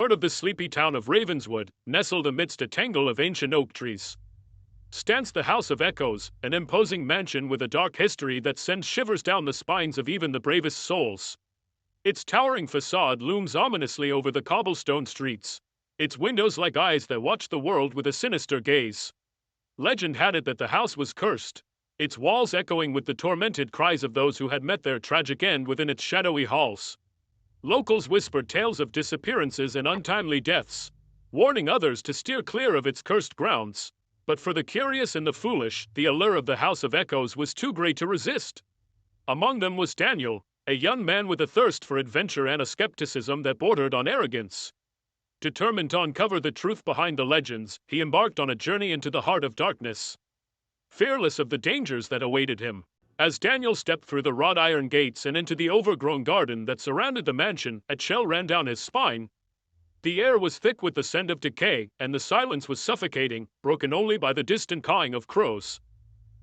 Part of the sleepy town of Ravenswood, nestled amidst a tangle of ancient oak trees, stands the House of Echoes, an imposing mansion with a dark history that sends shivers down the spines of even the bravest souls. Its towering facade looms ominously over the cobblestone streets, its windows like eyes that watch the world with a sinister gaze. Legend had it that the house was cursed, its walls echoing with the tormented cries of those who had met their tragic end within its shadowy halls. Locals whispered tales of disappearances and untimely deaths, warning others to steer clear of its cursed grounds. But for the curious and the foolish, the allure of the House of Echoes was too great to resist. Among them was Daniel, a young man with a thirst for adventure and a skepticism that bordered on arrogance. Determined to uncover the truth behind the legends, he embarked on a journey into the heart of darkness, fearless of the dangers that awaited him. As Daniel stepped through the wrought iron gates and into the overgrown garden that surrounded the mansion, a chill ran down his spine. The air was thick with the scent of decay, and the silence was suffocating, broken only by the distant cawing of crows.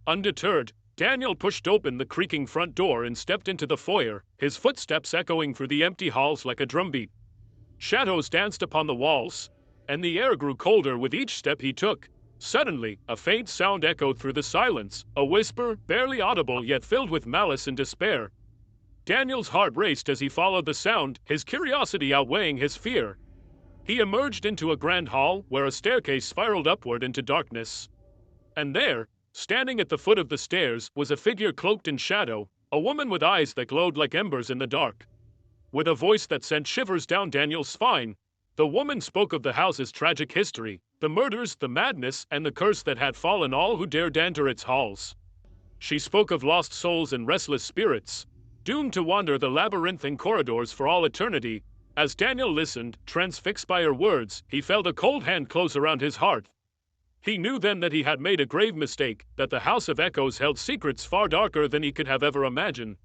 Undeterred, Daniel pushed open the creaking front door and stepped into the foyer, his footsteps echoing through the empty halls like a drumbeat. Shadows danced upon the walls, and the air grew colder with each step he took. Suddenly, a faint sound echoed through the silence, a whisper, barely audible yet filled with malice and despair. Daniel's heart raced as he followed the sound, his curiosity outweighing his fear. He emerged into a grand hall where a staircase spiraled upward into darkness. And there, standing at the foot of the stairs, was a figure cloaked in shadow, a woman with eyes that glowed like embers in the dark. With a voice that sent shivers down Daniel's spine, the woman spoke of the house's tragic history, the murders, the madness, and the curse that had fallen all who dared enter its halls. She spoke of lost souls and restless spirits, doomed to wander the labyrinthine corridors for all eternity. As Daniel listened, transfixed by her words, he felt a cold hand close around his heart. He knew then that he had made a grave mistake, that the House of Echoes held secrets far darker than he could have ever imagined.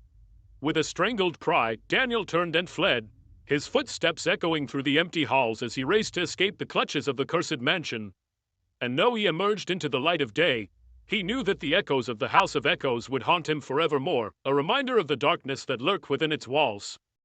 With a strangled cry, Daniel turned and fled, his footsteps echoing through the empty halls as he raced to escape the clutches of the cursed mansion. And though he emerged into the light of day, he knew that the echoes of the House of Echoes would haunt him forevermore, a reminder of the darkness that lurked within its walls.